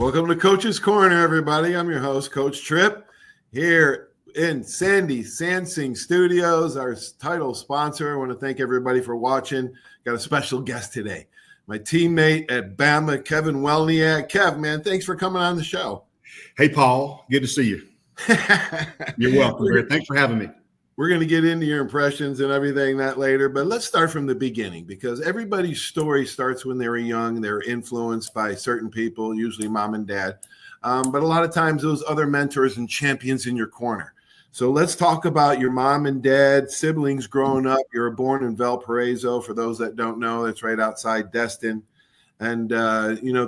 Welcome to Coach's Corner, everybody. I'm your host, Coach Tripp, here in Sandy Sansing Studios, our title sponsor. I want to thank everybody for watching. Got a special guest today, my teammate at Bama, Kevin Welniak. Kev, man, thanks for coming on the show. Hey, Paul. Good to see you. You're welcome. Thanks for having me. We're going to get into your impressions and everything that later, but let's start from the beginning because everybody's story starts when they were young. They're influenced by certain people, usually mom and dad, but a lot of times those other mentors and champions in your corner. So let's talk about your mom and dad, siblings growing up. You were born in Valparaiso. For those that don't know, it's right outside Destin. And,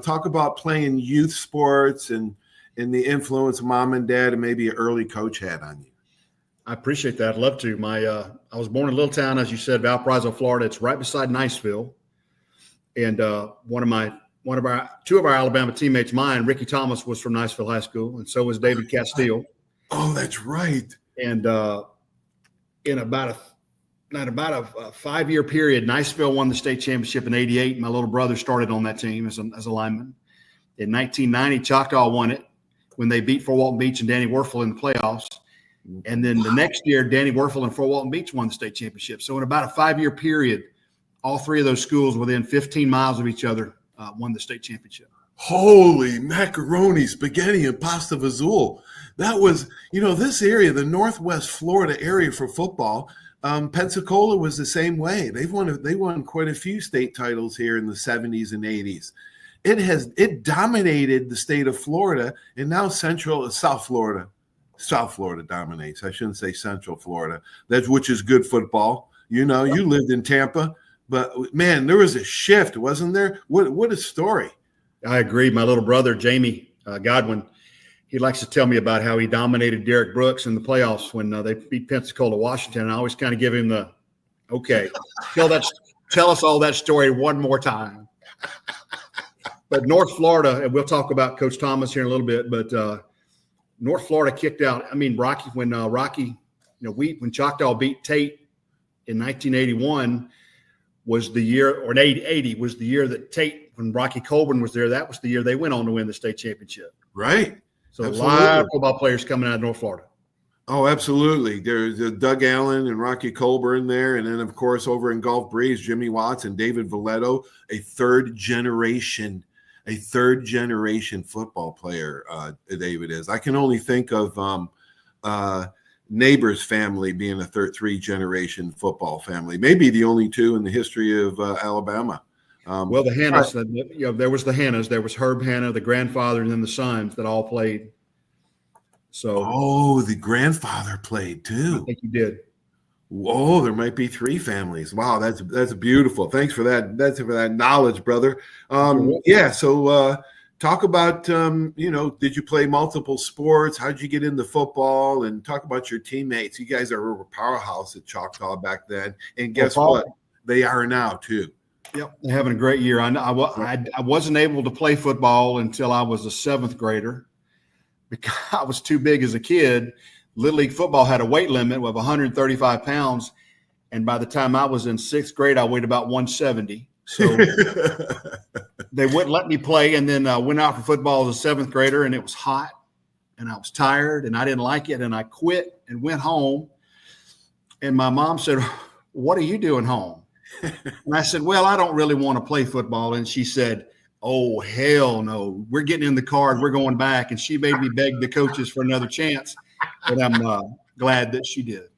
talk about playing youth sports and the influence mom and dad and maybe an early coach had on you. I appreciate that. I'd love to. I was born in a little town, as you said, Valparaiso, Florida. It's right beside Niceville. And two of our Alabama teammates, mine, Ricky Thomas, was from Niceville High School, and so was David Castile. Oh, that's right. And in about a 5-year period, Niceville won the state championship in '88. My little brother started on that team as a lineman. In 1990, Choctaw won it when they beat Fort Walton Beach and Danny Werfel in the playoffs. And then the next year, Danny Werfel and Fort Walton Beach won the state championship. So in about a 5-year period, all three of those schools within 15 miles of each other won the state championship. Holy macaroni, spaghetti, and pasta vazul. That was, this area, the Northwest Florida area for football. Pensacola was the same way. They won quite a few state titles here in the 70s and 80s. It dominated the state of Florida, and now South Florida dominates. I shouldn't say Central Florida, which is good football. You lived in Tampa, but man, there was a shift, wasn't there? What a story. I agree. My little brother, Jamie Godwin, he likes to tell me about how he dominated Derek Brooks in the playoffs when they beat Pensacola, Washington. And I always kind of give him the, okay, tell us all that story one more time. But North Florida, and we'll talk about Coach Thomas here in a little bit, but North Florida kicked out. I mean, when Choctaw beat Tate in 1981 was the year, or in 80 was the year that Tate, when Rocky Colburn was there, that was the year they went on to win the state championship. Right. So absolutely. A lot of football players coming out of North Florida. Oh, absolutely. There's Doug Allen and Rocky Colburn there. And then, of course, over in Gulf Breeze, Jimmy Watts and David Valletto, a third generation football player, David is. I can only think of Neighbor's family being a three-generation football family, maybe the only two in the history of Alabama. Well, the Hannas, there was the Hannas. There was Herb Hanna, the grandfather, and then the sons that all played. So, the grandfather played too. I think he did. Whoa, there might be 3 families. Wow, that's beautiful. Thanks for that. That's for that knowledge, brother. So talk about did you play multiple sports? How did you get into football? And talk about your teammates. You guys are a powerhouse at Choctaw back then, and guess what? They are now too. Yep, they're having a great year. I wasn't able to play football until I was a 7th grader because I was too big as a kid. Little League football had a weight limit of 135 pounds, and by the time I was in 6th grade, I weighed about 170. So they wouldn't let me play, and then I went out for football as a 7th grader, and it was hot, and I was tired, and I didn't like it, and I quit and went home. And my mom said, "What are you doing home?" And I said, "Well, I don't really want to play football." And she said, "Oh, hell no. We're getting in the car and we're going back." And she made me beg the coaches for another chance. But I'm glad that she did.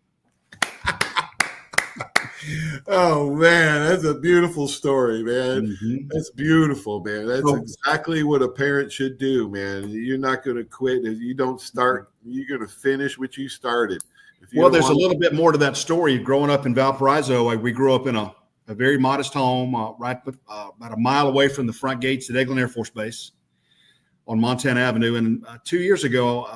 Oh, man, that's a beautiful story, man. Mm-hmm. That's beautiful, man. That's exactly what a parent should do, man. You're not going to quit. If you don't start, you're going to finish what you started. Well, there's a little bit more to that story. Growing up in Valparaiso, we grew up in a very modest home about a mile away from the front gates at Eglin Air Force Base on Montana Avenue. And 2 years ago,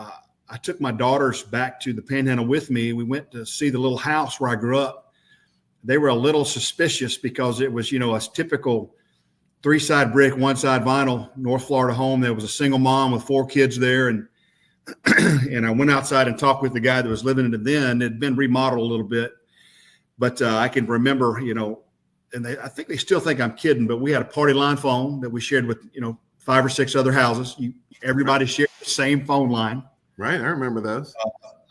I took my daughters back to the Panhandle with me. We went to see the little house where I grew up. They were a little suspicious because it was, a typical 3-side brick, 1-side vinyl North Florida home. There was a single mom with 4 kids there. And I went outside and talked with the guy that was living in it then. It had been remodeled a little bit. But I can remember, and I think they still think I'm kidding, but we had a party line phone that we shared with, 5 or 6 other houses. Everybody shared the same phone line. Right, I remember those.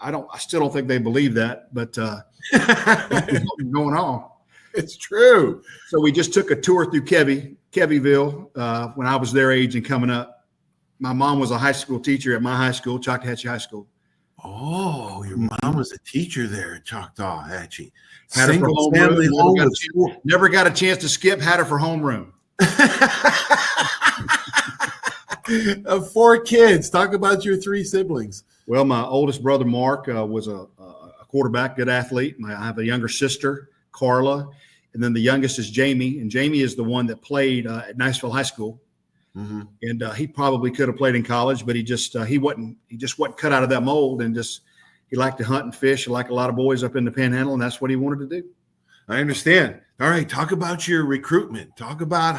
I still don't think they believe that, but what's going on. It's true. So we just took a tour through Kevyville when I was their age and coming up. My mom was a high school teacher at my high school, Choctaw High School. Oh, your mom was a teacher there at Choctaw, Hatchie. Had her for Single-family home. Never got a chance to skip. Had her for homeroom. 4 kids. Talk about your 3 siblings. Well, my oldest brother, Mark, was a quarterback, good athlete. I have a younger sister, Carla, and then the youngest is Jamie. And Jamie is the one that played at Niceville High School. Mm-hmm. And he probably could have played in college, but he just wasn't cut out of that mold. And he liked to hunt and fish like a lot of boys up in the Panhandle, and that's what he wanted to do. I understand. All right, talk about your recruitment. Talk about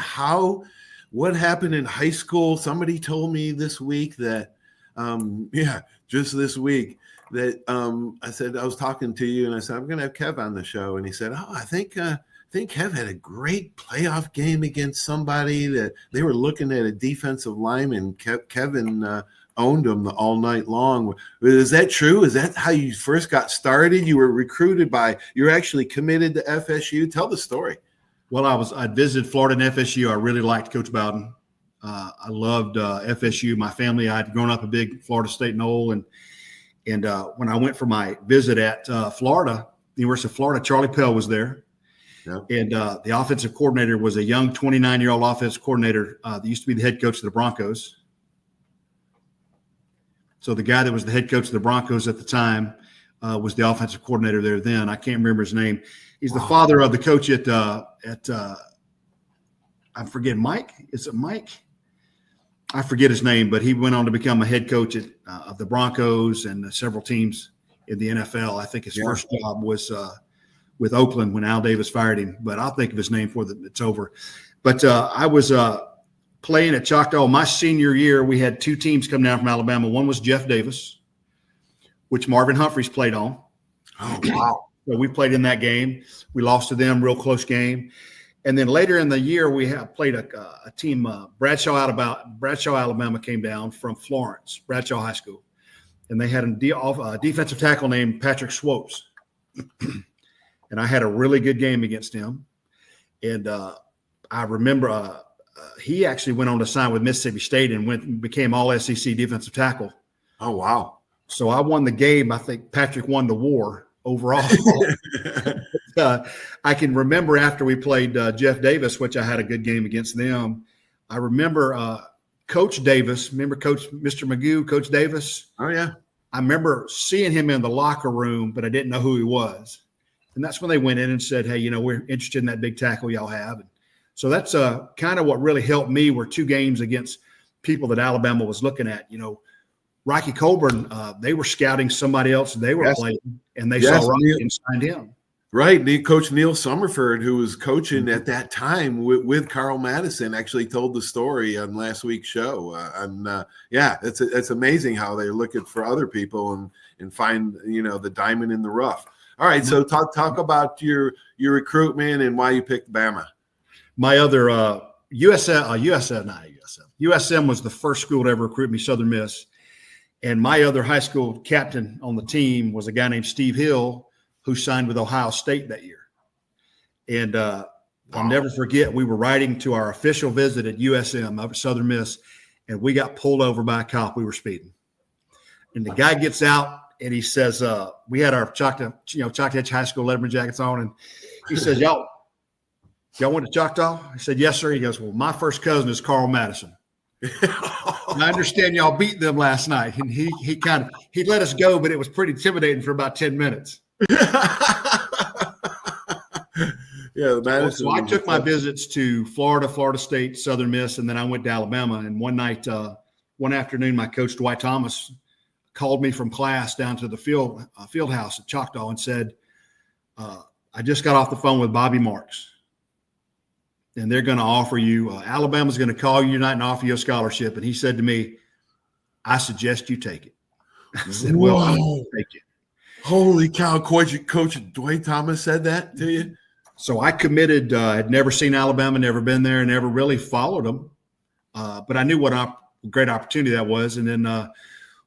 what happened in high school. Somebody told me this week that, just this week that I said, I was talking to you and I said, I'm going to have Kev on the show. And he said, I think Kev had a great playoff game against somebody that they were looking at a defensive lineman. Kevin owned him all night long. Is that true? Is that how you first got started? You were recruited you're actually committed to FSU. Tell the story. Well, I visited Florida and FSU. I really liked Coach Bowden. I loved FSU. My family, I had grown up a big Florida State Knoll. And when I went for my visit at Florida, the University of Florida, Charlie Pell was there. Yep. And the offensive coordinator was a young 29-year-old offensive coordinator that used to be the head coach of the Broncos. So the guy that was the head coach of the Broncos at the time was the offensive coordinator there then. I can't remember his name. He's the father of the coach at I forget Mike. Is it Mike? I forget his name, but he went on to become a head coach of the Broncos and several teams in the NFL. I think his first job was with Oakland when Al Davis fired him, but I'll think of his name before it's over. But I was playing at Choctaw. My senior year, we had 2 teams come down from Alabama. One was Jeff Davis, which Marvin Humphreys played on. Oh, wow. So we played in that game. We lost to them, real close game. And then later in the year, we played a team, Bradshaw, Alabama came down from Florence, Bradshaw High School. And they had a defensive tackle named Patrick Swopes. And I had a really good game against him. And I remember he actually went on to sign with Mississippi State and became all SEC defensive tackle. Oh, wow. So I won the game. I think Patrick won the war overall. I can remember after we played Jeff Davis, which I had a good game against them. I remember Coach Davis. Remember Mr. Magoo, Coach Davis? Oh, yeah. I remember seeing him in the locker room, but I didn't know who he was. And that's when they went in and said, hey, we're interested in that big tackle y'all have. And so that's kind of what really helped me were 2 games against people that Alabama was looking at. Rocky Colburn, they were scouting somebody else they were playing, and they saw Rocky and signed him. Right. Coach Neil Summerford, who was coaching at that time with Carl Madison, actually told the story on last week's show. It's amazing how they're looking for other people and find, the diamond in the rough. All right, so talk about your recruitment and why you picked Bama. My other USM was the first school to ever recruit me, Southern Miss. And my other high school captain on the team was a guy named Steve Hill, who signed with Ohio State that year. And I'll never forget, we were riding to our official visit at USM up at Southern Miss, and we got pulled over by a cop. We were speeding. And the guy gets out, and he says, we had our Choctaw High School Letterman jackets on, and he says, y'all went to Choctaw? I said, yes, sir. He goes, well, my first cousin is Carl Madison. And I understand y'all beat them last night. And he let us go, but it was pretty intimidating for about 10 minutes. So I took my visits to Florida State, Southern Miss, and then I went to Alabama. And one night, one afternoon, my coach, Dwight Thomas, called me from class down to the field house at Choctaw and said, I just got off the phone with Bobby Marks, and they're going to offer you Alabama's going to call you tonight and offer you a scholarship. And he said to me, I suggest you take it. I said, well, I'll take it. Holy cow. Coach Dwight Thomas said that to you? So I committed. I'd never seen Alabama, never been there, never really followed them. but I knew what a great opportunity that was. And then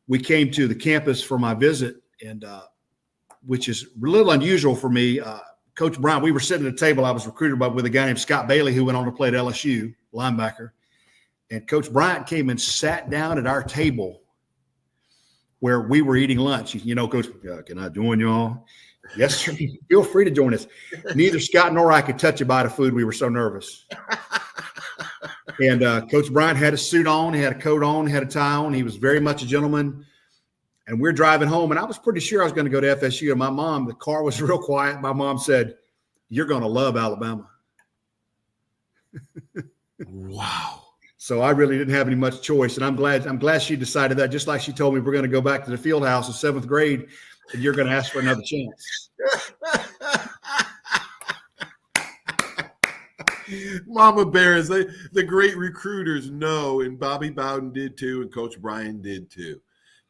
we came to the campus for my visit, and which is a little unusual for me. Coach Bryant, we were sitting at a table. I was recruited with a guy named Scott Bailey, who went on to play at LSU, linebacker. And Coach Bryant came and sat down at our table where we were eating lunch. Coach, can I join y'all? Yes, sir. Feel free to join us. Neither Scott nor I could touch a bite of food. We were so nervous. And Coach Bryant had a suit on. He had a coat on, had a tie on. He was very much a gentleman. And we're driving home, and I was pretty sure I was going to go to FSU. And my mom, the car was real quiet. My mom said, "You're going to love Alabama." Wow. So I really didn't have any much choice. And I'm glad she decided that, just like she told me we're going to go back to the field house in 7th grade and you're going to ask for another chance. Mama Bears, the great recruiters know, and Bobby Bowden did too, and Coach Bryant did too.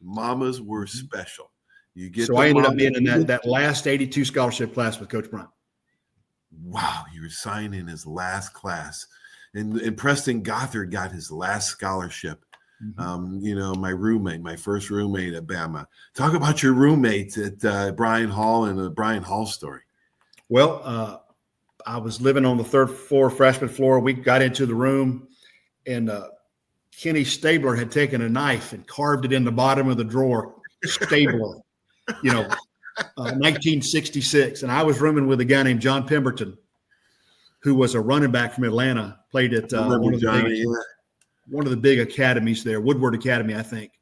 Mamas were special. So I ended up being in that last 82 scholarship class with Coach Bryant. Wow, you were signing his last class. And Preston Gothard got his last scholarship. Mm-hmm. My first roommate at Bama. Talk about your roommates at Bryan Hall and the Bryan Hall story. Well, I was living on the 3rd floor, freshman floor. We got into the room, and Kenny Stabler had taken a knife and carved it in the bottom of the drawer. Stabler, 1966. And I was rooming with a guy named John Pemberton, who was a running back from Atlanta, played at one of the big academies there, Woodward Academy, I think.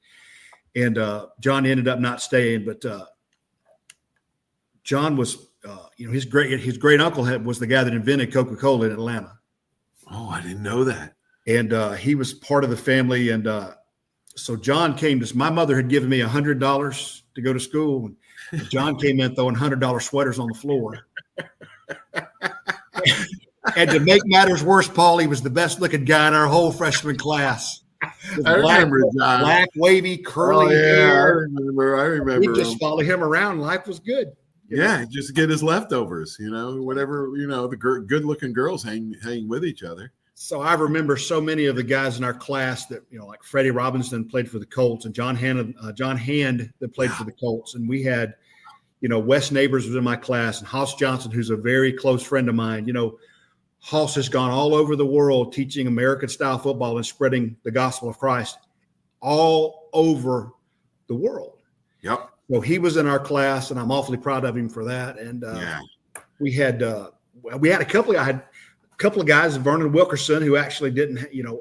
And John ended up not staying, but John was, his great uncle was the guy that invented Coca-Cola in Atlanta. Oh, I didn't know that. And he was part of the family. And so John came to, my mother had given me $100 to go to school. And John came in throwing $100 sweaters on the floor. And to make matters worse, Paul, he was the best looking guy in our whole freshman class. Remember John. Black, wavy, curly hair. I remember. We just follow him around. Life was good. Yeah, just get his leftovers, whatever, the good looking girls hang with each other. So I remember so many of the guys in our class that, like Freddie Robinson played for the Colts, and John Hand that played for the Colts. And we had, Wes Neighbors was in my class, and Hoss Johnson, who's a very close friend of mine. Hoss has gone all over the world teaching American-style football and spreading the gospel of Christ all over the world. Yep. So he was in our class, and I'm awfully proud of him for that. And we had a couple of guys, Vernon Wilkerson, who actually didn't,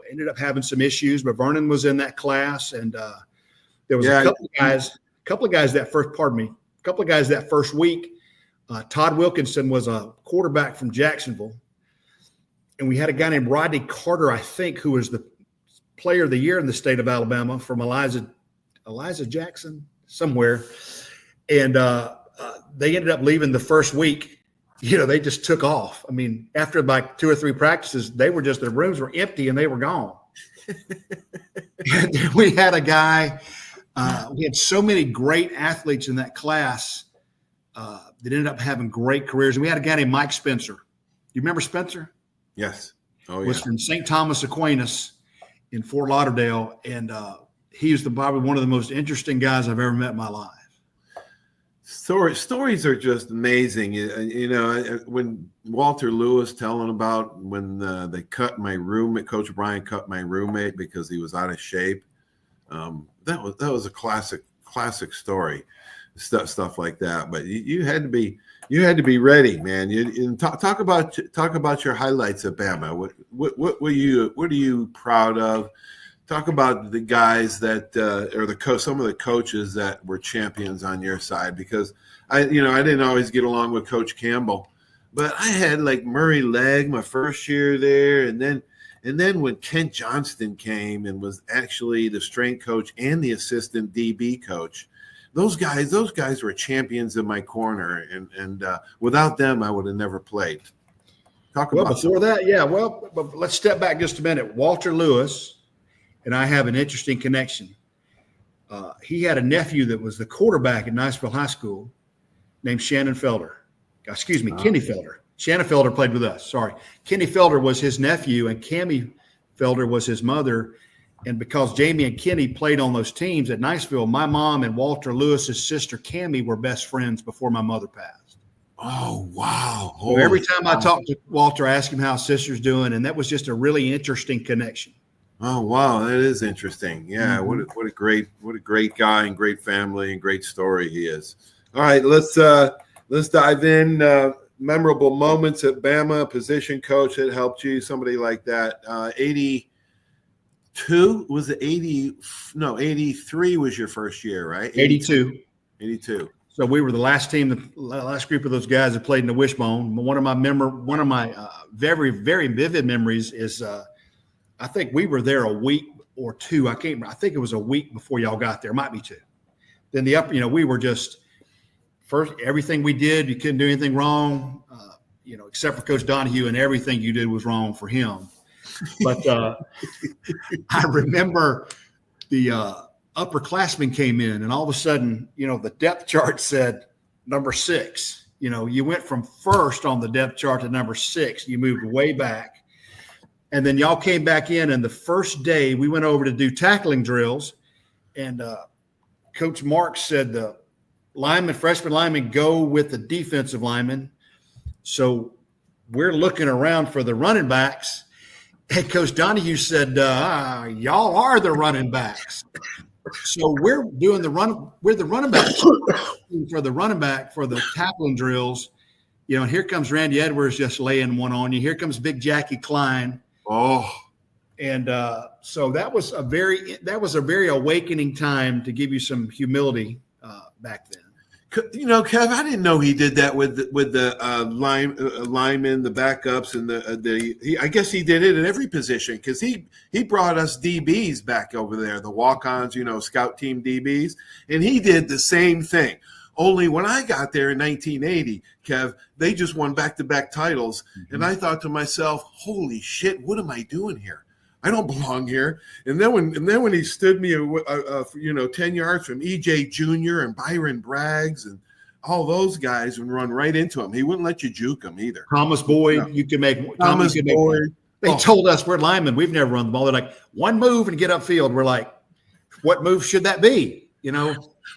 ended up having some issues, but Vernon was in that class, and there was a couple of guys that first week. Todd Wilkinson was a quarterback from Jacksonville. And we had a guy named Rodney Carter, I think, who was the player of the year in the state of Alabama from Eliza Jackson somewhere. And they ended up leaving the first week. They just took off. I mean, after like 2 or 3 practices, their rooms were empty and they were gone. And we had a guy, we had so many great athletes in that class that ended up having great careers. And we had a guy named Mike Spencer. You remember Spencer? Yes. Oh, yeah. Was from St. Thomas Aquinas in Fort Lauderdale, and he was probably one of the most interesting guys I've ever met in my life. Stories are just amazing. When Walter Lewis telling about when they cut my roommate, Coach Bryant cut my roommate because he was out of shape. That was a classic story. Stuff like that. But you had to be ready, man. Talk about your highlights at Bama. What are you proud of? Talk about the guys that or some of the coaches that were champions on your side, because I didn't always get along with Coach Campbell, but I had like Murray Legg my first year there, and then when Kent Johnston came and was actually the strength coach and the assistant DB coach. Those guys were champions in my corner, and without them, I would have never played. Before that, but let's step back just a minute. Walter Lewis and I have an interesting connection. He had a nephew that was the quarterback at Niceville High School named Shannon Felder. Kenny Felder. Shannon Felder played with us. Sorry. Kenny Felder was his nephew, and Cammy Felder was his mother. And because Jamie and Kenny played on those teams at Niceville, my mom and Walter Lewis's sister Cammie were best friends before my mother passed. Oh, wow. So every time I talked to Walter, I asked him how his sister's doing, and that was just a really interesting connection. Oh, wow, that is interesting. Yeah, what a great guy and great family and great story he is. All right, let's dive in. Memorable moments at Bama, position coach that helped you, somebody like that. 82 was it 80? No, 83 was your first year, right? 82. So we were the last team, the last group of those guys that played in the Wishbone. One of my very, very vivid memories is I think we were there a week or two. I can't remember. I think it was a week before y'all got there. Might be two. Then we were just first, everything we did, you couldn't do anything wrong, except for Coach Donahue, and everything you did was wrong for him. But I remember the upperclassmen came in, and all of a sudden, the depth chart said number 6. You went from first on the depth chart to number 6. You moved way back. And then y'all came back in, and the first day we went over to do tackling drills, and Coach Marks said the freshman linemen go with the defensive linemen. So we're looking around for the running backs. And Coach Donahue said, y'all are the running backs. So we're the running backs for the running back for the tackling drills. And here comes Randy Edwards just laying one on you. Here comes Big Jackie Klein. Oh, and so that was a very awakening time to give you some humility back then. Kev, I didn't know he did that with the linemen, the backups, and I guess he did it at every position because he brought us DBs back over there, the walk-ons, scout team DBs, and he did the same thing. Only when I got there in 1980, Kev, they just won back-to-back titles, and I thought to myself, "Holy shit, what am I doing here? I don't belong here." And then when he stood me, 10 yards from EJ Jr. and Byron Braggs and all those guys and run right into him, he wouldn't let you juke him either. Thomas Boyd, you can make Thomas Boyd. They told us we're linemen. We've never run the ball. They're like, one move and get upfield. We're like, what move should that be?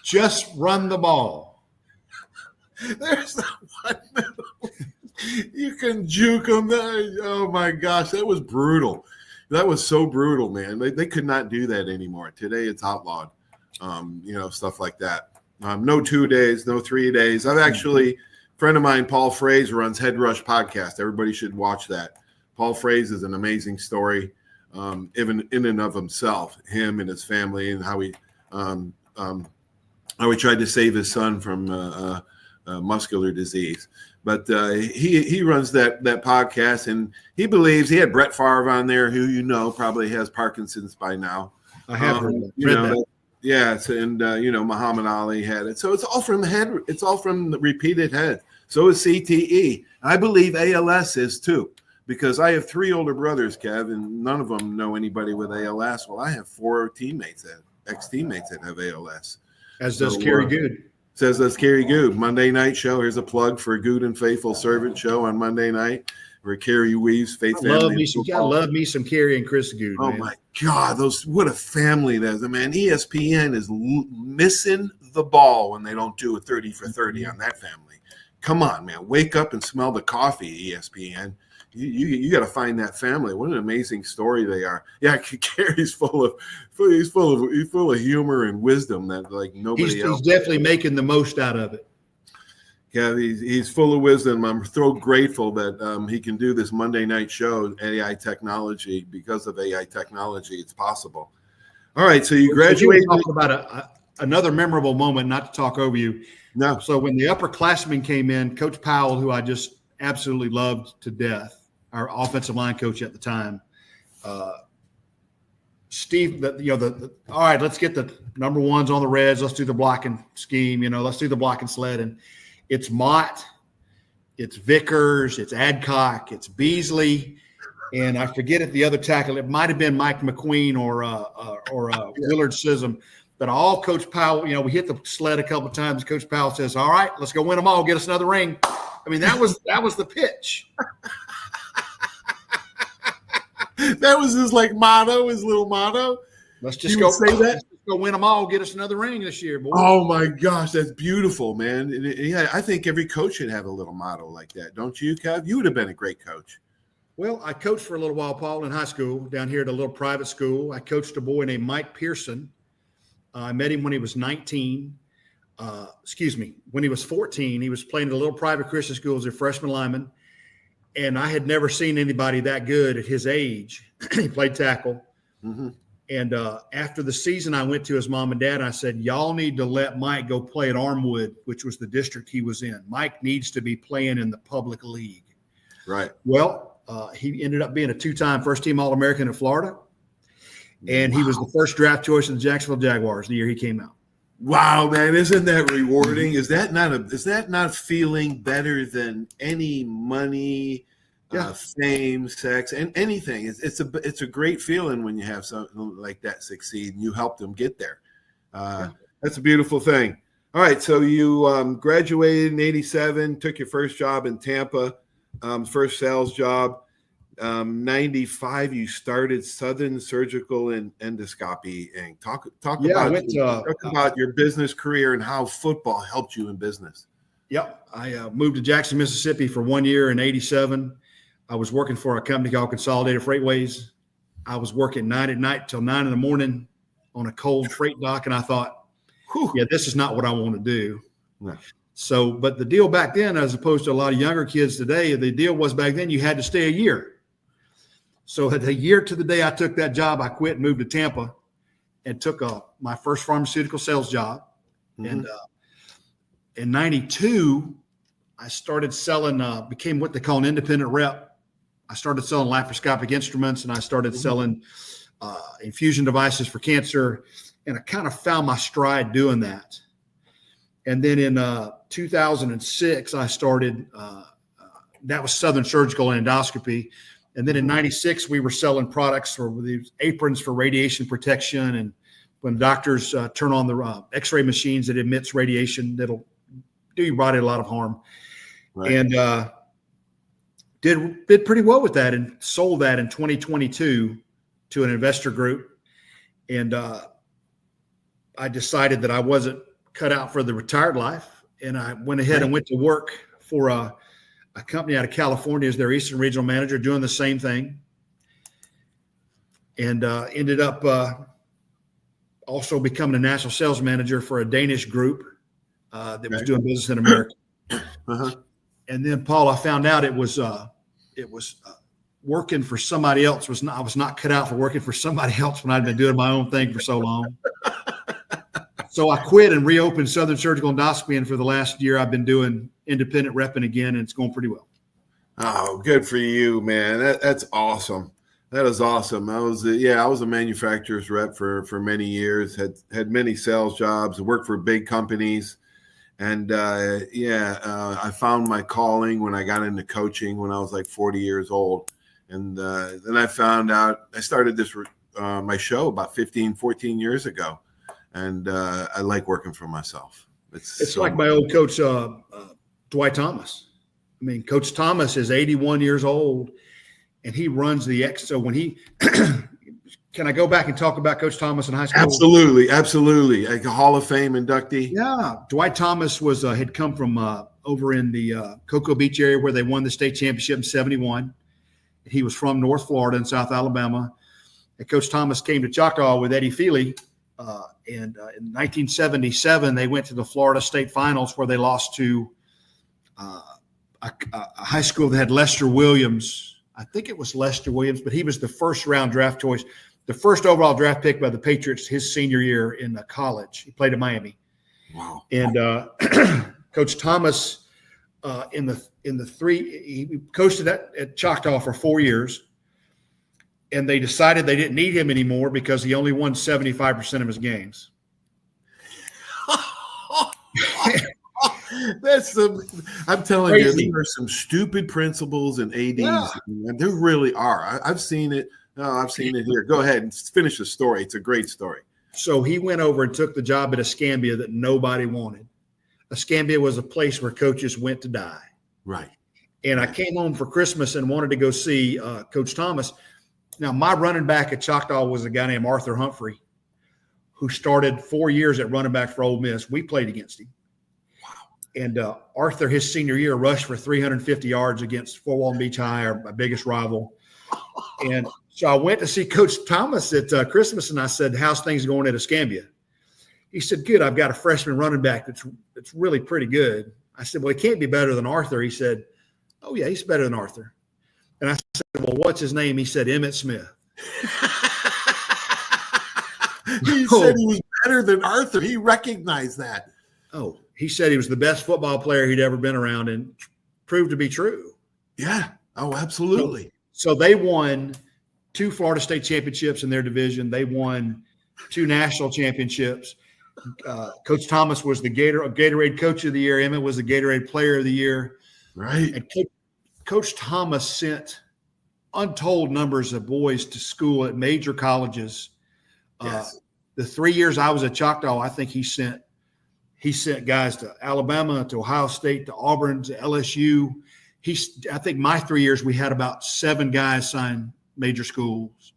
Just run the ball. There's the one move. You can juke them. Oh my gosh, that was brutal. That was so brutal, man. They could not do that anymore. Today it's outlawed. Stuff like that. No 2 days, no 3 days. I've actually, a friend of mine, Paul Fraze, runs Head Rush Podcast. Everybody should watch that. Paul Fraze is an amazing story, even in and of himself, him and his family, and how he tried to save his son from muscular disease. But he runs that podcast, and he believes he had Brett Favre on there, who probably has Parkinson's by now. I have read that. Yes, and Muhammad Ali had it. So it's all from the head. It's all from the repeated head. So is CTE. I believe ALS is too, because I have 3 older brothers, Kev, and none of them know anybody with ALS. Well, I have 4 ex-teammates that have ALS. As does Kerry Good. Says that's Kerry Good. Monday night show. Here's a plug for Good and Faithful Servant show on Monday night, where Kerry weaves faith. I love me some Kerry and Chris Good. Oh man. My God, what a family that is, man. ESPN is missing the ball when they don't do a 30 for 30 on that family. Come on, man. Wake up and smell the coffee, ESPN. You got to find that family. What an amazing story they are. Yeah, Kerry's full of humor and wisdom that like nobody else. He's definitely making the most out of it. Yeah, he's full of wisdom. I'm so grateful that he can do this Monday night show, AI technology. Because of AI technology, it's possible. All right, so you graduated. Talk about another memorable moment, not to talk over you. No. So when the upperclassmen came in, Coach Powell, who I just absolutely loved to death, our offensive line coach at the time, Steve, all right, let's get the number ones on the Reds. Let's do the blocking scheme. Let's do the blocking sled. And it's Mott, it's Vickers, it's Adcock, it's Beasley, and I forget if the other tackle, it might have been Mike McQueen or Willard Sism. But all Coach Powell, we hit the sled a couple of times. Coach Powell says, "All right, let's go win them all. Get us another ring." I mean, that was the pitch. That was his motto, his little motto. Let's He just would go. say that. Let's just go win them all. Get us another ring this year, boys. Oh my gosh, that's beautiful, man. Yeah, I think every coach should have a little motto like that, don't you, Kev? You would have been a great coach. Well, I coached for a little while, Paul, in high school down here at a little private school. I coached a boy named Mike Pearson. I met him when he was 19. When he was 14. He was playing at a little private Christian school as a freshman lineman. And I had never seen anybody that good at his age. He played tackle. Mm-hmm. And after the season, I went to his mom and dad, and I said, y'all need to let Mike go play at Armwood, which was the district he was in. Mike needs to be playing in the public league. Right. Well, he ended up being a 2-time first-team All-American in Florida. And he was the first draft choice of the Jacksonville Jaguars the year he came out. Wow, man, isn't that rewarding? Is that not feeling better than any money, fame, sex, and anything? It's a great feeling when you have something like that succeed and you help them get there. That's a beautiful thing. All right, so you graduated in '87, took your first job in Tampa, first sales job. 95, you started Southern Surgical and Endoscopy Inc. Talk about your business career and how football helped you in business. Yep. I moved to Jackson, Mississippi for 1 year in '87. I was working for a company called Consolidated Freightways. I was working 9 at night till 9 in the morning on a cold freight dock. And I thought, this is not what I want to do. No. So, but the deal back then, as opposed to a lot of younger kids today, the deal was back then you had to stay a year. So at a year to the day I took that job, I quit and moved to Tampa and took my first pharmaceutical sales job. Mm-hmm. And in '92, I started selling, became what they call an independent rep. I started selling laparoscopic instruments, and I started selling infusion devices for cancer. And I kind of found my stride doing that. And then in 2006, I started, that was Southern Surgical and Endoscopy. And then in '96, we were selling products for these aprons for radiation protection. And when doctors turn on the X-ray machines that emits radiation, that'll do your body a lot of harm. Right. And did pretty well with that and sold that in 2022 to an investor group. And I decided that I wasn't cut out for the retired life. And I went ahead and went to work for a company out of California as their Eastern Regional Manager, doing the same thing. And ended up also becoming a national sales manager for a Danish group that was doing business in America. Uh-huh. And then, Paul, I found out it was working for somebody else. I was not cut out for working for somebody else when I'd been doing my own thing for so long. So I quit and reopened Southern Surgical Endoscopy, and for the last year, I've been doing independent repping again, and it's going pretty well. Oh, good for you, man. That's awesome. That is awesome. I was a manufacturer's rep for many years. Had many sales jobs. Worked for big companies, and I found my calling when I got into coaching when I was like 40 years old, and then I found out I started this my show about 14 years ago. And I like working for myself. It's so like my old coach, Dwight Thomas. I mean, Coach Thomas is 81 years old, and he runs the X. So when he – can I go back and talk about Coach Thomas in high school? Absolutely. Like a Hall of Fame inductee. Yeah. Dwight Thomas had come from over in the Cocoa Beach area where they won the state championship in '71. He was from North Florida and South Alabama. And Coach Thomas came to Choctaw with Eddie Feely. And in 1977, they went to the Florida State Finals where they lost to a high school that had Lester Williams. I think it was Lester Williams, but he was the first-round draft choice, the first overall draft pick by the Patriots his senior year in college. He played at Miami. Wow. And Coach Thomas, he coached at Choctaw for 4 years. And they decided they didn't need him anymore because he only won 75% of his games. I'm telling Crazy. You, there are some stupid principals and ADs. Yeah. And there really are. I've seen it. I've seen it here. Go ahead and finish the story. It's a great story. So he went over and took the job at Escambia that nobody wanted. Escambia was a place where coaches went to die. Right. And I came home for Christmas and wanted to go see Coach Thomas. Now, my running back at Choctaw was a guy named Arthur Humphrey, who started 4 years at running back for Ole Miss. We played against him. Wow. And Arthur, his senior year, rushed for 350 yards against Fort Walton Beach High, my biggest rival. And so I went to see Coach Thomas at Christmas, and I said, how's things going at Escambia? He said, good. I've got a freshman running back that's really pretty good. I said, well, he can't be better than Arthur. He said, oh, yeah, he's better than Arthur. And I said, well, what's his name? He said, Emmett Smith. He said he was better than Arthur. He recognized that. Oh, he said he was the best football player he'd ever been around, and proved to be true. Yeah. Oh, absolutely. So they won 2 Florida State championships in their division. They won 2 national championships. Coach Thomas was the Gatorade Coach of the Year. Emmett was the Gatorade Player of the Year. Right. And Coach Thomas sent untold numbers of boys to school at major colleges. Yes. The 3 years I was at Choctaw, I think he sent guys to Alabama, to Ohio State, to Auburn, to LSU. I think my 3 years we had about 7 guys sign major schools.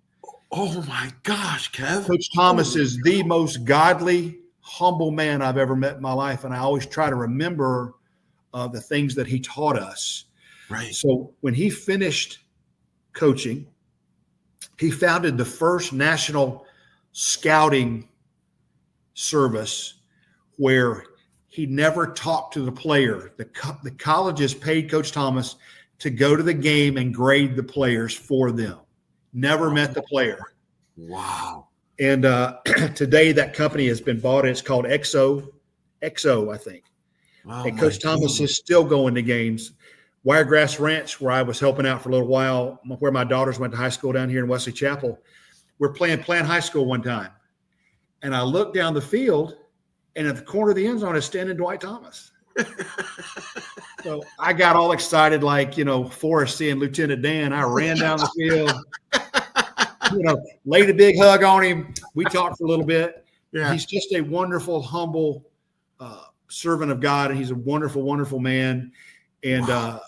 Oh my gosh, Kev. Coach Thomas is the most godly, humble man I've ever met in my life, and I always try to remember the things that he taught us. Right. So when he finished coaching, he founded the first national scouting service where he never talked to the player. The colleges paid Coach Thomas to go to the game and grade the players for them. Never met the player. Wow. And today that company has been bought. It's called XO, I think. Oh, and Coach Thomas is still going to games. Wiregrass Ranch, where I was helping out for a little while, where my daughters went to high school down here in Wesley Chapel. We're playing Plant High School one time. And I looked down the field, and at the corner of the end zone is standing Dwight Thomas. So I got all excited like, Forrest seeing Lieutenant Dan. I ran down the field, laid a big hug on him. We talked for a little bit. Yeah. He's just a wonderful, humble servant of God, and he's a wonderful, wonderful man. And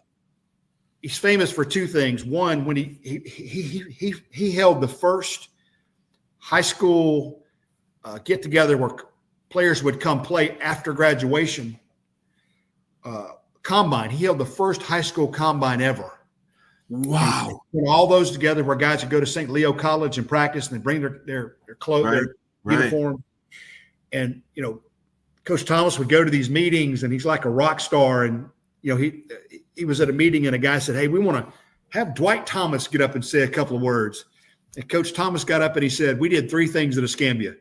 he's famous for 2 things. One, when he held the first high school get-together where players would come play after graduation combine. He held the first high school combine ever. Wow. Put all those together where guys would go to St. Leo College and practice, and they bring their clothes, their uniform. And, Coach Thomas would go to these meetings, and he's like a rock star. And, he was at a meeting, and a guy said, hey, we want to have Dwight Thomas get up and say a couple of words. And Coach Thomas got up and he said, we did 3 things at Escambia.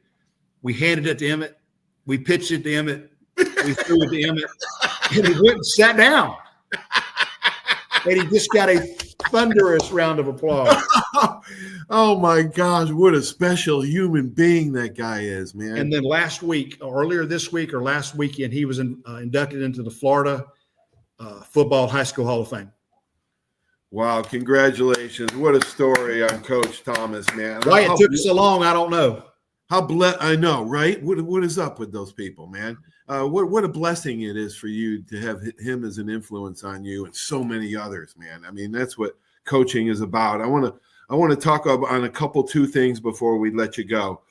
We handed it to Emmett. We pitched it to Emmett. We threw it to Emmett. And he went and sat down. And he just got a thunderous round of applause. Oh, my gosh. What a special human being that guy is, man. And then earlier this week or last weekend, he was inducted into the Florida Football High School Hall of Fame. Wow. Congratulations. What a story on Coach Thomas, man. Why it took so long, I don't know. I know, right? What is up with those people, man? What a blessing it is for you to have him as an influence on you and so many others, man. I mean, that's what coaching is about. I want to talk on a couple 2 things before we let you go.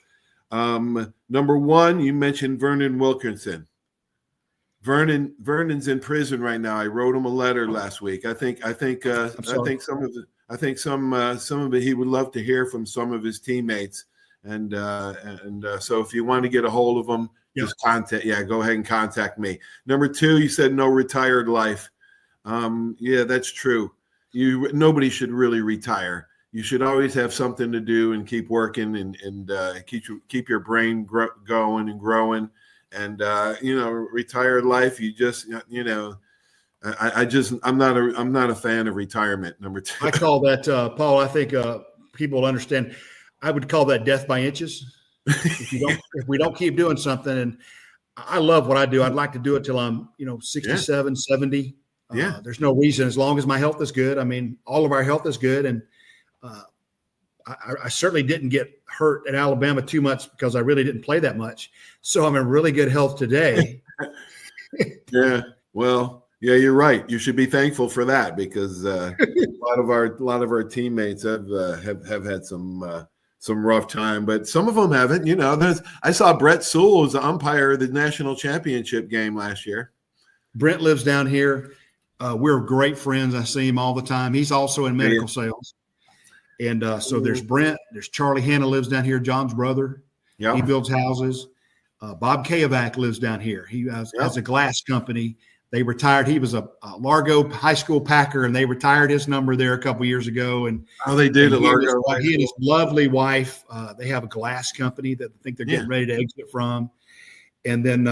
Number 1, you mentioned Vernon Wilkinson. Vernon's in prison right now. I wrote him a letter last week. I think some of it he would love to hear from some of his teammates. And so if you want to get a hold of him, just go ahead and contact me. Number 2, you said no retired life. Yeah, that's true. Nobody should really retire. You should always have something to do and keep working and keep your brain going and growing. And retired life, you just I'm not a fan of retirement. Number 2. I call that Paul. I think people understand. I would call that death by inches. If we don't keep doing something, and I love what I do. I'd like to do it till I'm 67, 70. There's no reason, as long as my health is good. I mean, all of our health is good, and I certainly didn't get hurt at Alabama too much because I really didn't play that much. So I'm in really good health today. Yeah. Well, Yeah, you're right. You should be thankful for that because a lot of our teammates have had some rough time, but some of them haven't. You know, I saw Brett Sewell was the umpire of the national championship game last year. Brent lives down here. We're great friends. I see him all the time. He's also in medical sales. And so there's Brent. There's Charlie Hanna lives down here, John's brother. Yeah. He builds houses. Bob Kayevac lives down here. He has a glass company. They retired. He was a Largo high school Packer, and they retired his number there a couple years ago. And they did at Largo. He and his lovely wife, they have a glass company that I think they're getting ready to exit from. And then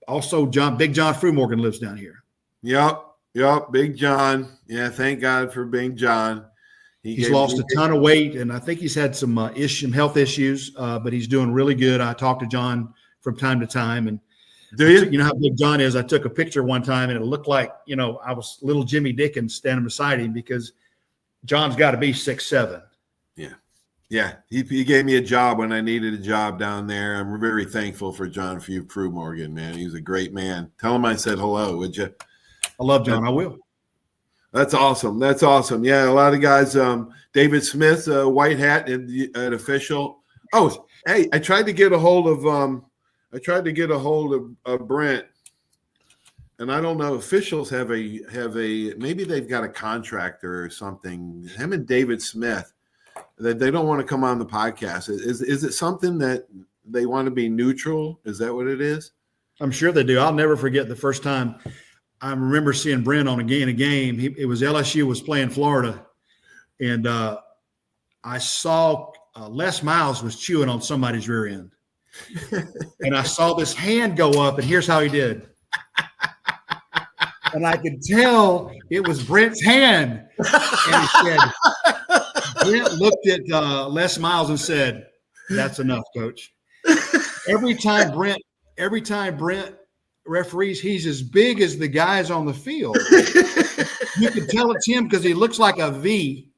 also Big John Frumorgan lives down here. Yep, Big John. Yeah, thank God for Big John. He's lost a ton of weight, and I think he's had some health issues, but he's doing really good. I talk to John from time to time, and do you? You know how big John is? I took a picture one time, and it looked like, you know, I was little Jimmy Dickens standing beside him because John's got to be 6'7". Yeah. He gave me a job when I needed a job down there. I'm very thankful for John Frumorgan, man. He's a great man. Tell him I said hello, would you? I love John. I will. That's awesome. Yeah, a lot of guys. David Smith, white hat, an official. Oh, hey, I tried to get a hold of Brent, and I don't know. Officials have a maybe they've got a contractor or something. Him and David Smith, that they don't want to come on the podcast. Is it something that they want to be neutral? Is that what it is? I'm sure they do. I'll never forget the first time I remember seeing Brent on a game. It was LSU was playing Florida, and I saw Les Miles was chewing on somebody's rear end. And I saw this hand go up, and here's how he did. And I could tell it was Brent's hand. And he said, Brent looked at Les Miles and said, "That's enough, coach." Every time Brent referees, he's as big as the guys on the field. You can tell it's him because he looks like a V.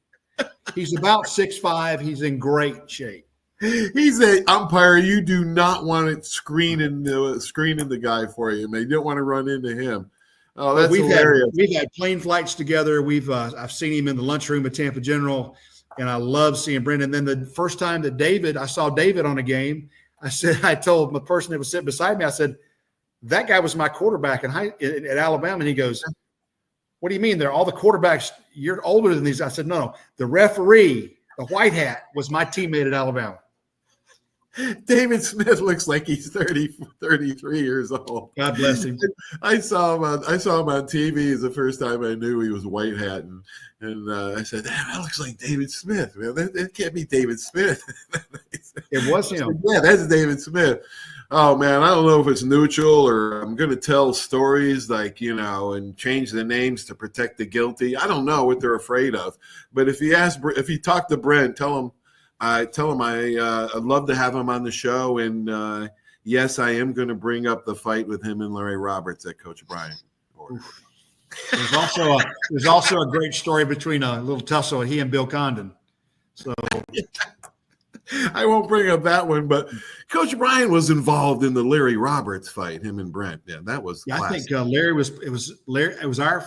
He's about 6'5". He's in great shape. He's an umpire. You do not want it screening the guy for you, man. You don't want to run into him. Oh, that's hilarious. We've had plane flights together. I've seen him in the lunchroom at Tampa General, and I love seeing Brendan. Then the first time that I saw David on a game, I told the person that was sitting beside me, I said, that guy was my quarterback at Alabama. And he goes, "What do you mean? They're all the quarterbacks. You're older than these." I said, no, the referee, the white hat, was my teammate at Alabama. David Smith looks like he's 33 years old. God bless him. I saw him on TV. It's the first time I knew he was white hat, and I said, "Damn, that looks like David Smith, man. That can't be David Smith." It was him. Yeah, that's David Smith. Oh man, I don't know if it's neutral or I'm going to tell stories like, you know, and change the names to protect the guilty. I don't know what they're afraid of. But if you talk to Brent, tell him I'd love to have him on the show. And yes, I am going to bring up the fight with him and Larry Roberts that Coach Bryant. There's also a great story between a little tussle he and Bill Condon. So I won't bring up that one, but Coach Bryant was involved in the Larry Roberts fight, him and Brent. Yeah, that was. Yeah, I think Larry was. It was our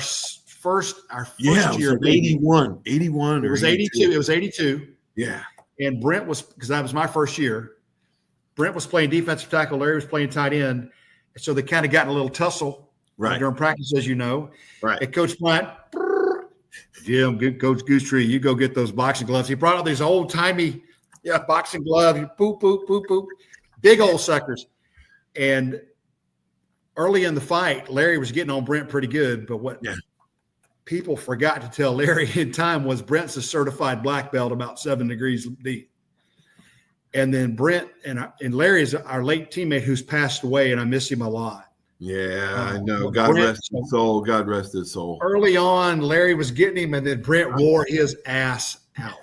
first year. 81. It was 82. It was 82. Yeah. And Brent was, because that was my first year. Brent was playing defensive tackle. Larry was playing tight end. So they kind of got in a little tussle during practice, as you know. Right. And Coach Bryant, Jim, good Coach Goosetree, you go get those boxing gloves. He brought out these old timey boxing gloves. Boop, boop, boop, boop. Big old suckers. And early in the fight, Larry was getting on Brent pretty good. But what people forgot to tell Larry in time was Brent's a certified black belt about 7 degrees deep. And then Brent and Larry is our late teammate who's passed away, and I miss him a lot. Yeah, I know. God rest his soul. God rest his soul. Early on, Larry was getting him, and then Brent wore his ass out.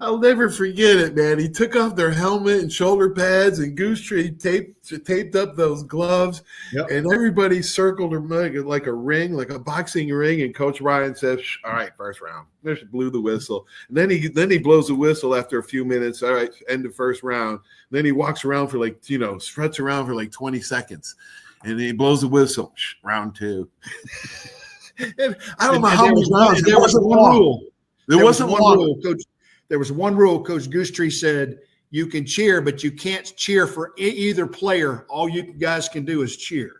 I'll never forget it, man. He took off their helmet and shoulder pads, and Goosetree taped up those gloves, and everybody circled him like a ring, like a boxing ring. And Coach Ryan said, "All right, first round." Just blew the whistle, and then he blows the whistle after a few minutes. All right, end of first round. Then he walks around for struts around for like 20 seconds. and he blows the whistle. Round 2. And I don't know how many rounds. There was one rule. There wasn't one rule, Coach. There was one rule. Coach Goosetree said you can cheer, but you can't cheer for either player. All you guys can do is cheer.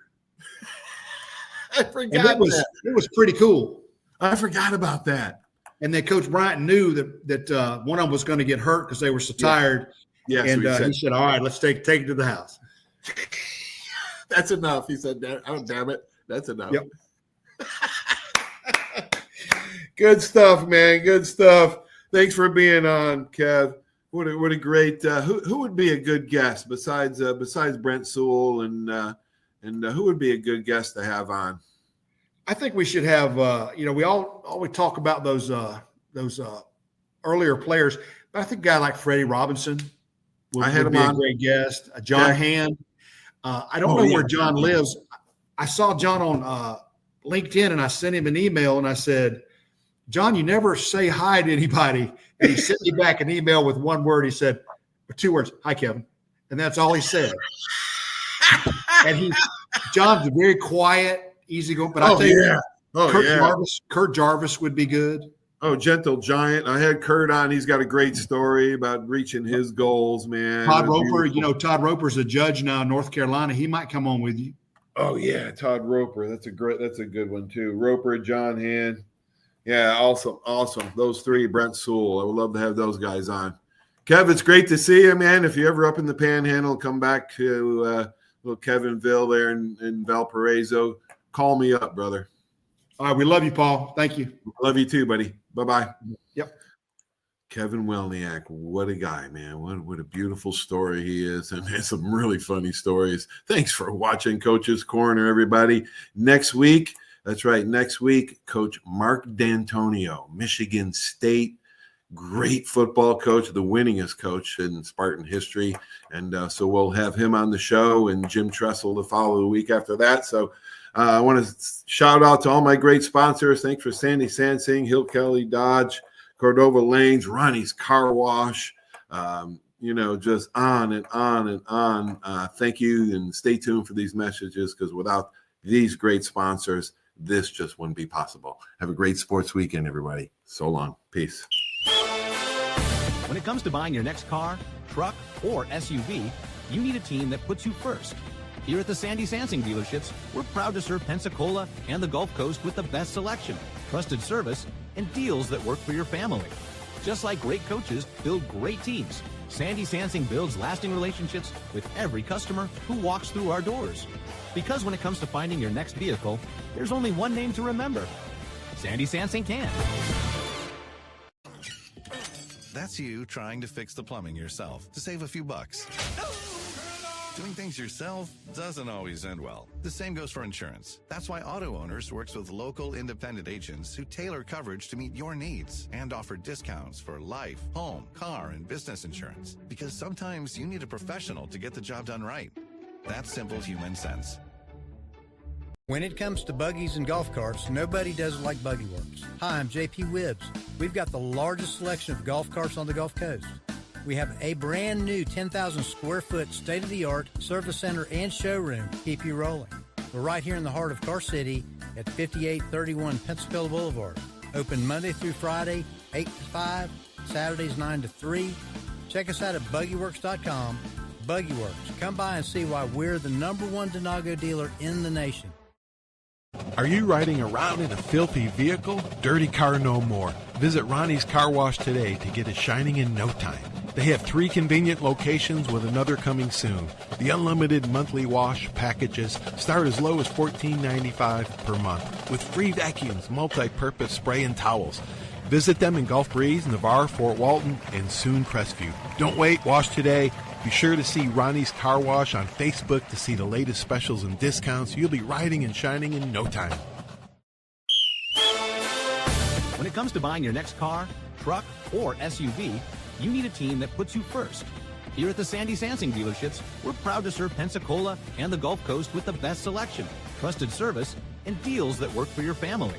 I forgot that. It was pretty cool. I forgot about that. And then Coach Bryant knew that one of them was going to get hurt because they were so tired. Yes, and he said, "All right, let's take it to the house." That's enough. He said, "Oh, damn it, that's enough." Yep. Good stuff, man. Good stuff. Thanks for being on, Kev. What a great. Who would be a good guest besides Brent Sewell and who would be a good guest to have on? I think we should have. We always talk about those earlier players, but I think a guy like Freddie Robinson would be a great guest. John Hand. I don't know where John lives. I saw John on LinkedIn, and I sent him an email, and I said, "John, you never say hi to anybody." And he sent me back an email with one word. He said, or 2 words, "Hi, Kevin," and that's all he said. And John's very quiet, easygoing. But I think Kurt Jarvis would be good. Oh, Gentle Giant. I had Kurt on. He's got a great story about reaching his goals, man. Todd Roper, Todd Roper's a judge now in North Carolina. He might come on with you. Oh, yeah, Todd Roper. That's a good one, too. Roper, John Hand. Yeah, awesome. Those 3, Brent Sewell. I would love to have those guys on. Kev, it's great to see you, man. If you're ever up in the Panhandle, come back to little Kevinville there in Valparaiso. Call me up, brother. All right, we love you, Paul. Thank you. Love you too, buddy. Bye-bye. Yep. Kevin Welniak, what a guy, man. What a beautiful story he is, and has some really funny stories. Thanks for watching Coach's Corner, everybody. Next week, Coach Mark D'Antonio, Michigan State, great football coach, the winningest coach in Spartan history. And so we'll have him on the show, and Jim Tressel to follow the week after that. So I want to shout out to all my great sponsors. Thanks for Sandy Sansing, Hill Kelly Dodge, Cordova Lanes, Ronnie's Car Wash, just on and on and on. Thank you, and stay tuned for these messages, because without these great sponsors, this just wouldn't be possible. Have a great sports weekend, everybody. So long. Peace. When it comes to buying your next car, truck, or SUV, you need a team that puts you first. Here at the Sandy Sansing dealerships, we're proud to serve Pensacola and the Gulf Coast with the best selection, trusted service, and deals that work for your family. Just like great coaches build great teams, Sandy Sansing builds lasting relationships with every customer who walks through our doors. Because when it comes to finding your next vehicle, there's only one name to remember: Sandy Sansing can. That's you trying to fix the plumbing yourself to save a few bucks. Doing things yourself doesn't always end well. The same goes for insurance. That's why Auto Owners works with local independent agents who tailor coverage to meet your needs and offer discounts for life, home, car, and business insurance. Because sometimes you need a professional to get the job done right. That's simple human sense. When it comes to buggies and golf carts, nobody does it like Buggy Works. Hi, I'm JP Wibbs. We've got the largest selection of golf carts on the Gulf Coast. We have a brand new 10,000 square foot state-of-the-art service center and showroom to keep you rolling. We're right here in the heart of Car City at 5831 Pensacola Boulevard. Open Monday through Friday, 8 to 5, Saturdays 9 to 3. Check us out at buggyworks.com. Buggy Works. Come by and see why we're the #1 Denago dealer in the nation. Are you riding around in a filthy vehicle? Dirty car no more. Visit Ronnie's Car Wash today to get it shining in no time. They have 3 convenient locations with another coming soon. The unlimited monthly wash packages start as low as $14.95 per month with free vacuums, multi-purpose spray, and towels. Visit them in Gulf Breeze, Navarre, Fort Walton, and soon Crestview. Don't wait, wash today. Be sure to see Ronnie's Car Wash on Facebook to see the latest specials and discounts. You'll be riding and shining in no time. When it comes to buying your next car, truck, or SUV, you need a team that puts you first. Here at the Sandy Sansing dealerships, we're proud to serve Pensacola and the Gulf Coast with the best selection, trusted service, and deals that work for your family.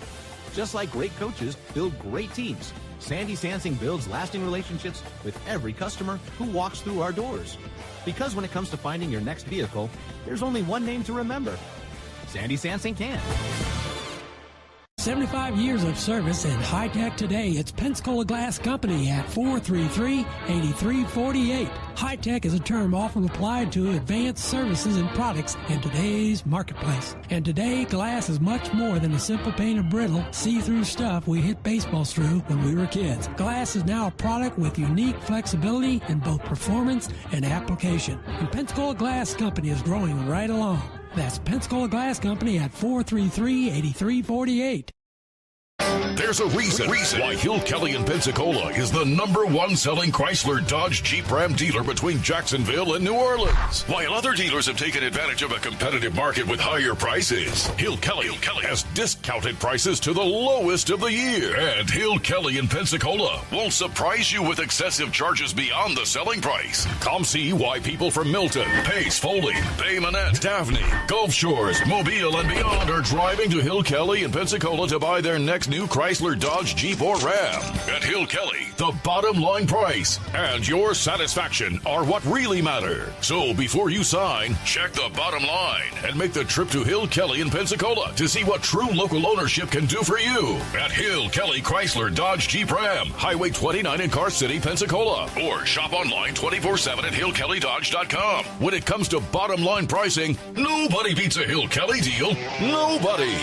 Just like great coaches build great teams, Sandy Sansing builds lasting relationships with every customer who walks through our doors. Because when it comes to finding your next vehicle, there's only one name to remember. Sandy Sansing can. 75 years of service in high-tech today. It's Pensacola Glass Company at 433-8348. High-tech is a term often applied to advanced services and products in today's marketplace. And today, glass is much more than a simple pane of brittle, see-through stuff we hit baseballs through when we were kids. Glass is now a product with unique flexibility in both performance and application. And Pensacola Glass Company is growing right along. That's Pensacola Glass Company at 433-8348. There's a reason why Hill Kelly in Pensacola is the #1 selling Chrysler Dodge Jeep Ram dealer between Jacksonville and New Orleans. While other dealers have taken advantage of a competitive market with higher prices, Hill Kelly has discounted prices to the lowest of the year. And Hill Kelly in Pensacola won't surprise you with excessive charges beyond the selling price. Come see why people from Milton, Pace, Foley, Bay Minette, Daphne, Gulf Shores, Mobile, and beyond are driving to Hill Kelly in Pensacola to buy their next new Chrysler, Dodge, Jeep, or Ram. At Hill Kelly, the bottom line price and your satisfaction are what really matter. So before you sign, check the bottom line and make the trip to Hill Kelly in Pensacola to see what true local ownership can do for you. At Hill Kelly Chrysler, Dodge, Jeep, Ram, Highway 29 in Car City, Pensacola. Or shop online 24/7 at hillkellydodge.com. When it comes to bottom line pricing, nobody beats a Hill Kelly deal. Nobody.